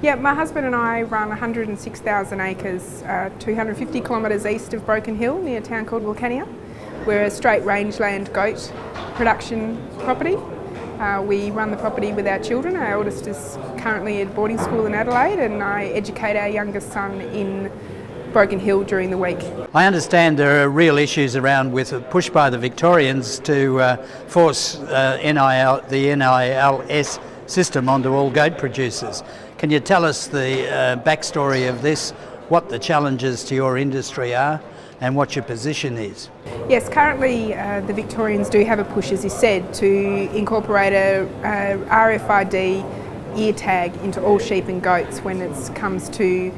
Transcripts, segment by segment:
Yeah, my husband and I run 106,000 acres, 250 kilometres east of Broken Hill near a town called Wilcannia. We're a straight rangeland goat production property. We run the property with our children. Our eldest is currently at boarding school in Adelaide, and I educate our youngest son in Broken Hill during the week. I understand there are real issues around with a push by the Victorians to force the NILS system onto all goat producers. Can you tell us the backstory of this, what the challenges to your industry are and what your position is? Yes, currently the Victorians do have a push, as you said, to incorporate a RFID ear tag into all sheep and goats when it comes to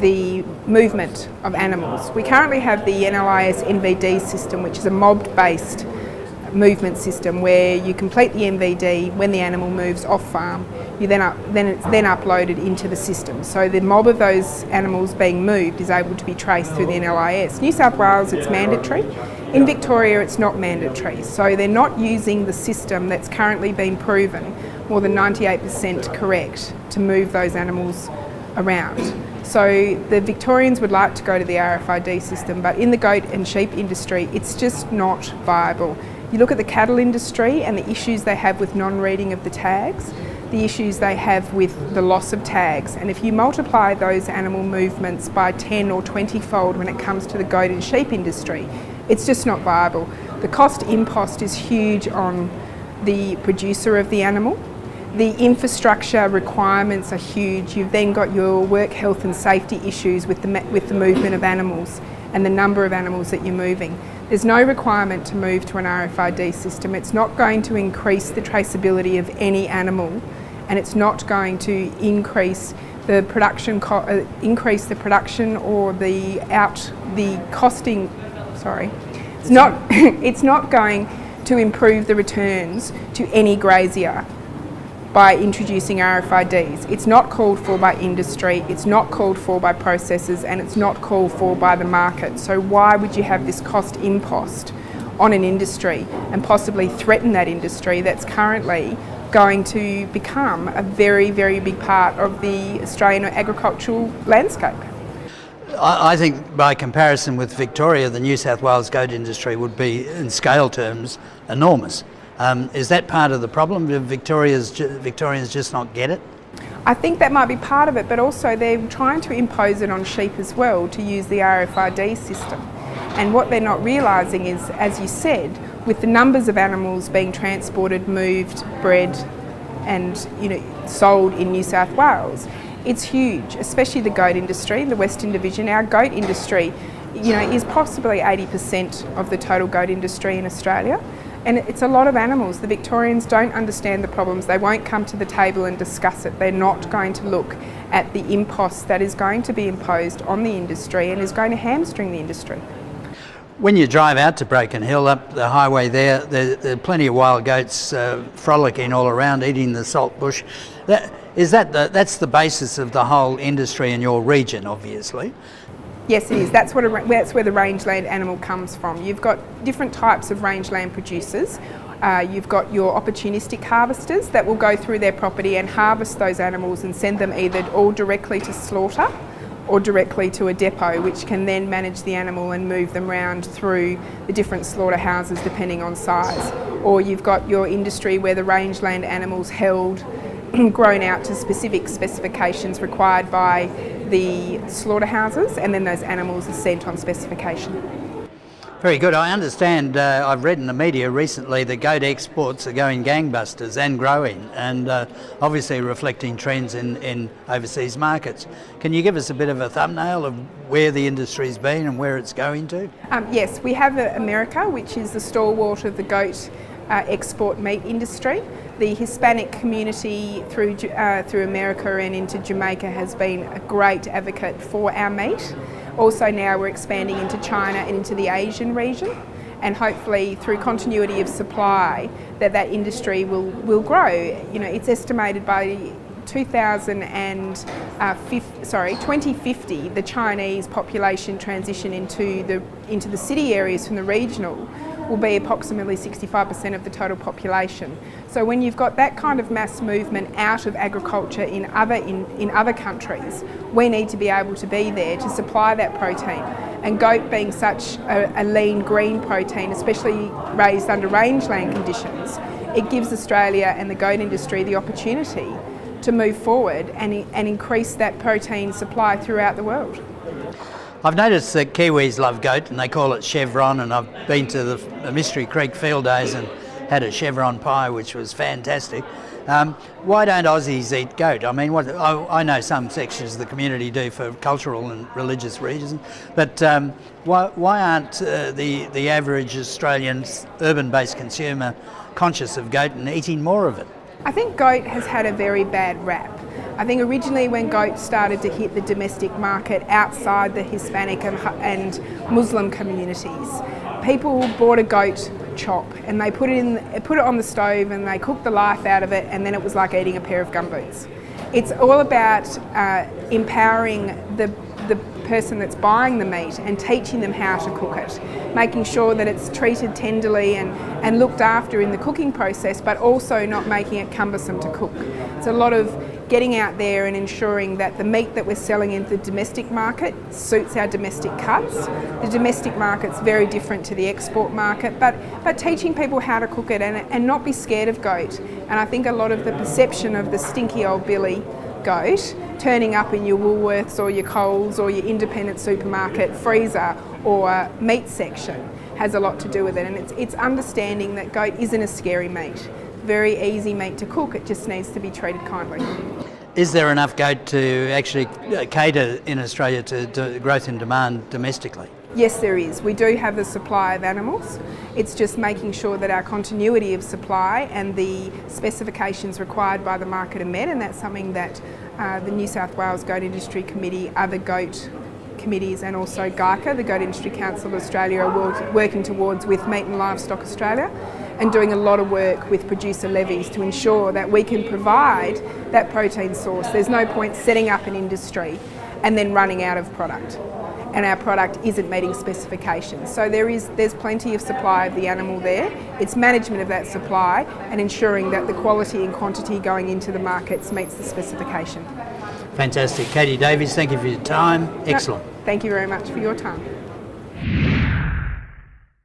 the movement of animals. We currently have the NLIS NVD system, which is a mob-based movement system where you complete the NVD when the animal moves off farm. It's then uploaded into the system. So the mob of those animals being moved is able to be traced through the NLIS. New South Wales, it's mandatory. In Victoria, it's not mandatory. So they're not using the system that's currently been proven more than 98% correct to move those animals around. So the Victorians would like to go to the RFID system, but in the goat and sheep industry, it's just not viable. You look at the cattle industry and the issues they have with non-reading of the tags, the issues they have with the loss of tags, and if you multiply those animal movements by 10 or 20-fold when it comes to the goat and sheep industry, it's just not viable. The cost impost is huge on the producer of the animal. The infrastructure requirements are huge. You've then got your work health and safety issues with the movement of animals and the number of animals that you're moving. There's no requirement to move to an RFID system. It's not going to increase the traceability of any animal, and it's not going to increase the production or the costing. Sorry, it's not. It's not going to improve the returns to any grazier by introducing RFIDs. It's not called for by industry, it's not called for by processors, and it's not called for by the market. So why would you have this cost impost on an industry and possibly threaten that industry that's currently going to become a very, very big part of the Australian agricultural landscape? I think by comparison with Victoria, the New South Wales goat industry would be, in scale terms, enormous. Is that part of the problem? Do Victorians just not get it? I think that might be part of it, but also they're trying to impose it on sheep as well to use the RFID system. And what they're not realising is, as you said, with the numbers of animals being transported, moved, bred and sold in New South Wales, it's huge, especially the goat industry, the Western Division. Our goat industry is possibly 80% of the total goat industry in Australia. And it's a lot of animals. The Victorians don't understand the problems. They won't come to the table and discuss it. They're not going to look at the impost that is going to be imposed on the industry and is going to hamstring the industry. When you drive out to Broken Hill, up the highway there are plenty of wild goats frolicking all around, eating the salt bush. That's the basis of the whole industry in your region, obviously. Yes, it is. That's where the rangeland animal comes from. You've got different types of rangeland producers. You've got your opportunistic harvesters that will go through their property and harvest those animals and send them either all directly to slaughter or directly to a depot, which can then manage the animal and move them around through the different slaughterhouses depending on size. Or you've got your industry where the rangeland animals held, grown out to specific specifications required by the slaughterhouses, and then those animals are sent on specification. Very good. I understand, I've read in the media recently that goat exports are going gangbusters and growing, and obviously reflecting trends in overseas markets. Can you give us a bit of a thumbnail of where the industry's been and where it's going to? Yes, we have America, which is the stalwart of the goat export meat industry. The Hispanic community through America and into Jamaica has been a great advocate for our meat. Also now we're expanding into China and into the Asian region, and hopefully through continuity of supply that industry will grow. It's estimated by 2050 the Chinese population transition into the city areas from the regional will be approximately 65% of the total population. So when you've got that kind of mass movement out of agriculture in other countries, we need to be able to be there to supply that protein. And goat being such a lean green protein, especially raised under rangeland conditions, it gives Australia and the goat industry the opportunity to move forward and increase that protein supply throughout the world. I've noticed that Kiwis love goat and they call it chevron, and I've been to the Mystery Creek field days and had a chevron pie, which was fantastic. Why don't Aussies eat goat? I mean, I know some sections of the community do for cultural and religious reasons, but why aren't the average Australian urban-based consumer conscious of goat and eating more of it? I think goat has had a very bad rap. I think originally when goat started to hit the domestic market outside the Hispanic and Muslim communities, people bought a goat chop and they put it on the stove and they cooked the life out of it, and then it was like eating a pair of gumboots. It's all about empowering the person that's buying the meat and teaching them how to cook it, making sure that it's treated tenderly and looked after in the cooking process, but also not making it cumbersome to cook. It's a lot of getting out there and ensuring that the meat that we're selling into the domestic market suits our domestic cuts. The domestic market's very different to the export market, but teaching people how to cook it and not be scared of goat. And I think a lot of the perception of the stinky old Billy goat turning up in your Woolworths or your Coles or your independent supermarket freezer or meat section has a lot to do with it. And it's understanding that goat isn't a scary meat. Very easy meat to cook, it just needs to be treated kindly. Is there enough goat to actually cater in Australia to growth in demand domestically? Yes, there is. We do have the supply of animals. It's just making sure that our continuity of supply and the specifications required by the market are met, and that's something that the New South Wales Goat Industry Committee, other goat committees, and also GICA, the Goat Industry Council of Australia, are working towards with Meat and Livestock Australia, and doing a lot of work with producer levies to ensure that we can provide that protein source. There's no point setting up an industry and then running out of product, and our product isn't meeting specifications. So there's plenty of supply of the animal there. It's management of that supply and ensuring that the quality and quantity going into the markets meets the specification. Fantastic. Katie Davies, thank you for your time. Excellent. Thank you very much for your time.